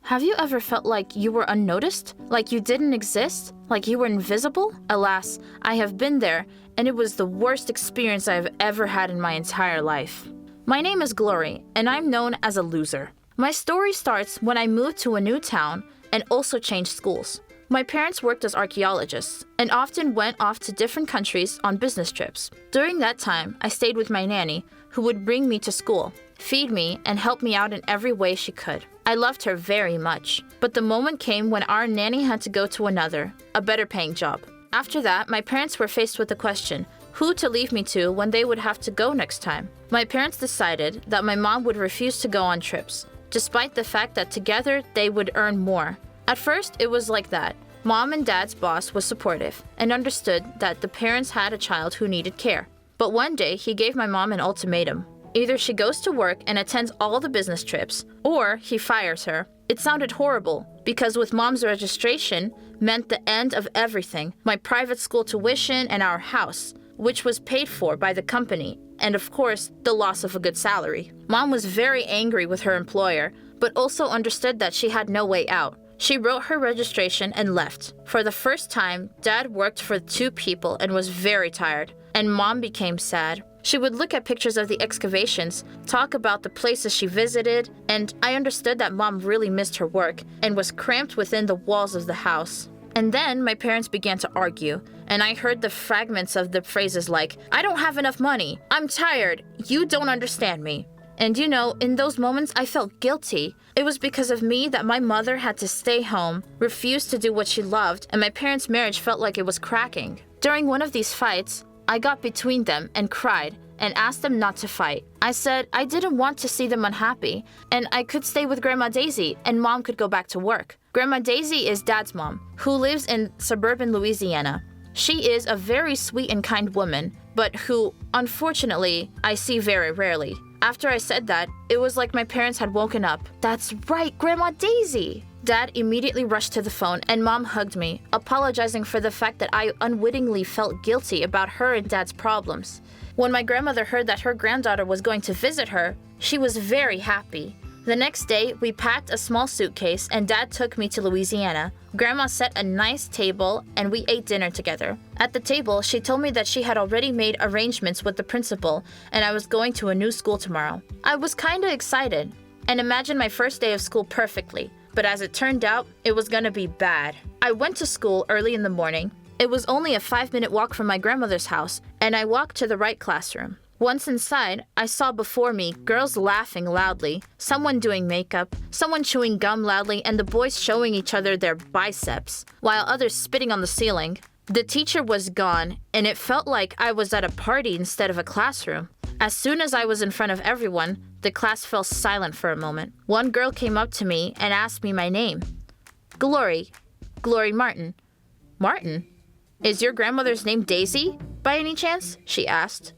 Have you ever felt like you were unnoticed? Like you didn't exist? Like you were invisible? Alas, I have been there, and it was the worst experience I have ever had in my entire life. My name is Glory, and I'm known as a loser. My story starts when I moved to a new town and also changed schools. My parents worked as archaeologists and often went off to different countries on business trips. During that time, I stayed with my nanny, who would bring me to school, feed me, and help me out in every way she could. I loved her very much, but the moment came when our nanny had to go to another, a better paying job. After that, my parents were faced with the question, who to leave me to when they would have to go next time. My parents decided that my mom would refuse to go on trips, despite the fact that together they would earn more. At first, it was like that. Mom and Dad's boss was supportive and understood that the parents had a child who needed care. But one day, he gave my mom an ultimatum. Either she goes to work and attends all the business trips, or he fires her. It sounded horrible, because with Mom's registration meant the end of everything, my private school tuition and our house, which was paid for by the company, and of course, the loss of a good salary. Mom was very angry with her employer, but also understood that she had no way out. She wrote her registration and left. For the first time, Dad worked for 2 people and was very tired, and Mom became sad. She would look at pictures of the excavations, talk about the places she visited, and I understood that Mom really missed her work and was cramped within the walls of the house. And then my parents began to argue, and I heard the fragments of the phrases like, "I don't have enough money, I'm tired, you don't understand me." And you know, in those moments, I felt guilty. It was because of me that my mother had to stay home, refused to do what she loved, and my parents' marriage felt like it was cracking. During one of these fights, I got between them and cried and asked them not to fight. I said I didn't want to see them unhappy, and I could stay with Grandma Daisy and Mom could go back to work. Grandma Daisy is Dad's mom, who lives in suburban Louisiana. She is a very sweet and kind woman, but who, unfortunately, I see very rarely. After I said that, it was like my parents had woken up. That's right, Grandma Daisy! Dad immediately rushed to the phone and Mom hugged me, apologizing for the fact that I unwittingly felt guilty about her and Dad's problems. When my grandmother heard that her granddaughter was going to visit her, she was very happy. The next day, we packed a small suitcase and Dad took me to Louisiana. Grandma set a nice table and we ate dinner together. At the table, she told me that she had already made arrangements with the principal and I was going to a new school tomorrow. I was kinda excited and imagined my first day of school perfectly, but as it turned out, it was gonna be bad. I went to school early in the morning. It was only a 5-minute walk from my grandmother's house and I walked to the right classroom. Once inside, I saw before me girls laughing loudly, someone doing makeup, someone chewing gum loudly, and the boys showing each other their biceps, while others spitting on the ceiling. The teacher was gone, and it felt like I was at a party instead of a classroom. As soon as I was in front of everyone, the class fell silent for a moment. One girl came up to me and asked me my name. Glory Martin. Martin? Is your grandmother's name Daisy, by any chance? She asked.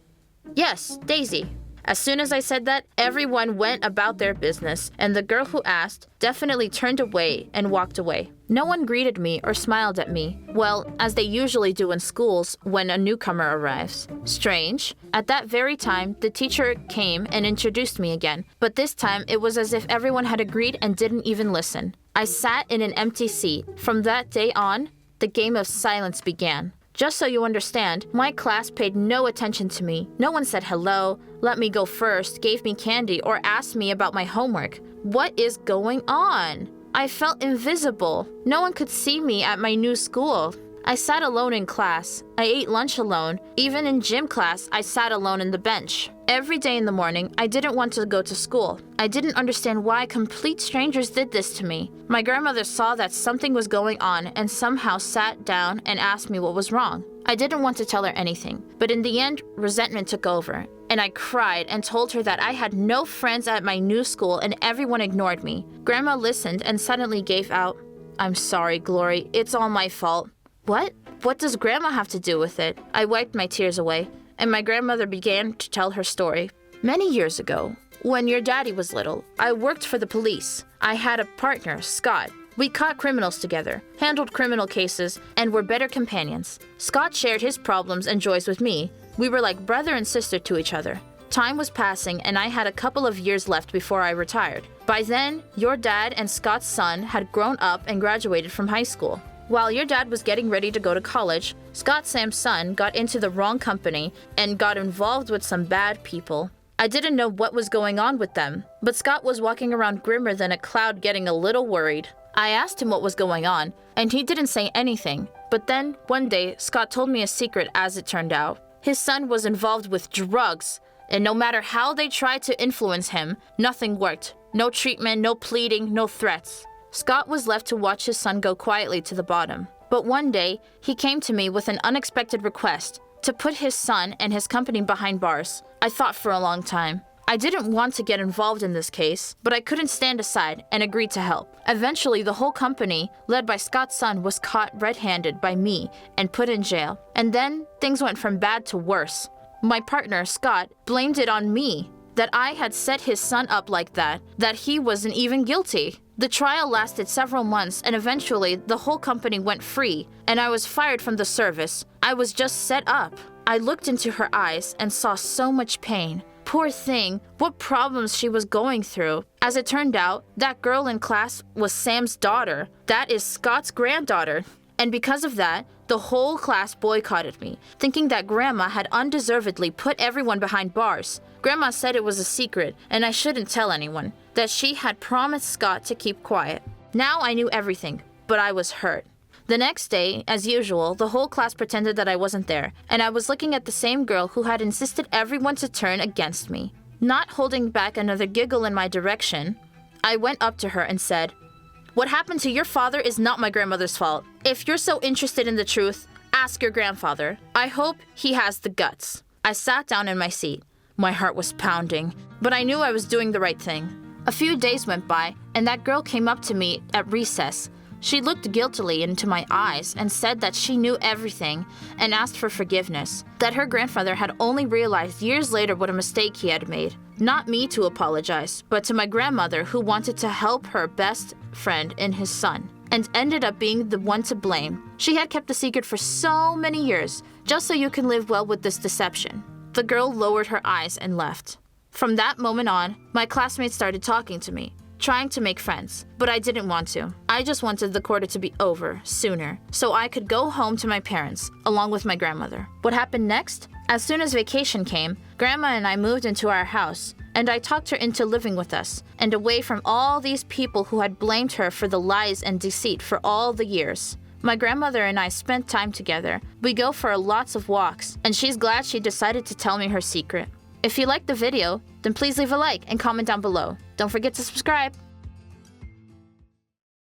Yes, Daisy. As soon as I said that, everyone went about their business, and the girl who asked definitely turned away and walked away. No one greeted me or smiled at me, well, as they usually do in schools when a newcomer arrives. Strange. At that very time, the teacher came and introduced me again, but this time it was as if everyone had agreed and didn't even listen. I sat in an empty seat. From that day on, the game of silence began. Just so you understand, my class paid no attention to me. No one said hello, let me go first, gave me candy, or asked me about my homework. What is going on? I felt invisible. No one could see me at my new school. I sat alone in class. I ate lunch alone. Even in gym class, I sat alone in the bench. Every day in the morning, I didn't want to go to school. I didn't understand why complete strangers did this to me. My grandmother saw that something was going on and somehow sat down and asked me what was wrong. I didn't want to tell her anything, but in the end, resentment took over, and I cried and told her that I had no friends at my new school and everyone ignored me. Grandma listened and suddenly gave out, "I'm sorry, Glory, it's all my fault." What? What does Grandma have to do with it? I wiped my tears away, and my grandmother began to tell her story. Many years ago, when your daddy was little, I worked for the police. I had a partner, Scott. We caught criminals together, handled criminal cases, and were better companions. Scott shared his problems and joys with me. We were like brother and sister to each other. Time was passing and I had a couple of years left before I retired. By then, your dad and Scott's son had grown up and graduated from high school. While your dad was getting ready to go to college, Scott Sam's son got into the wrong company and got involved with some bad people. I didn't know what was going on with them, but Scott was walking around grimmer than a cloud, getting a little worried. I asked him what was going on, and he didn't say anything. But then, one day, Scott told me a secret as it turned out. His son was involved with drugs, and no matter how they tried to influence him, nothing worked. No treatment, no pleading, no threats. Scott was left to watch his son go quietly to the bottom. But one day, he came to me with an unexpected request to put his son and his company behind bars. I thought for a long time. I didn't want to get involved in this case, but I couldn't stand aside and agreed to help. Eventually, the whole company, led by Scott's son, was caught red-handed by me and put in jail. And then, things went from bad to worse. My partner, Scott, blamed it on me, that I had set his son up like that he wasn't even guilty. The trial lasted several months, and eventually, the whole company went free, and I was fired from the service. I was just set up. I looked into her eyes and saw so much pain. Poor thing, what problems she was going through. As it turned out, that girl in class was Sam's daughter. That is Scott's granddaughter. And because of that, the whole class boycotted me, thinking that Grandma had undeservedly put everyone behind bars. Grandma said it was a secret, and I shouldn't tell anyone, that she had promised Scott to keep quiet. Now I knew everything, but I was hurt. The next day, as usual, the whole class pretended that I wasn't there, and I was looking at the same girl who had insisted everyone to turn against me. Not holding back another giggle in my direction, I went up to her and said, "What happened to your father is not my grandmother's fault. If you're so interested in the truth, ask your grandfather. I hope he has the guts." I sat down in my seat. My heart was pounding, but I knew I was doing the right thing. A few days went by, and that girl came up to me at recess. She looked guiltily into my eyes and said that she knew everything and asked for forgiveness, that her grandfather had only realized years later what a mistake he had made. Not me to apologize, but to my grandmother, who wanted to help her best friend and his son, and ended up being the one to blame. She had kept the secret for so many years, just so you can live well with this deception. The girl lowered her eyes and left. From that moment on, my classmates started talking to me, trying to make friends, but I didn't want to. I just wanted the quarter to be over sooner, so I could go home to my parents, along with my grandmother. What happened next? As soon as vacation came, Grandma and I moved into our house, and I talked her into living with us, and away from all these people who had blamed her for the lies and deceit for all the years. My grandmother and I spent time together. We go for lots of walks, and she's glad she decided to tell me her secret. If you liked the video, then please leave a like and comment down below. Don't forget to subscribe.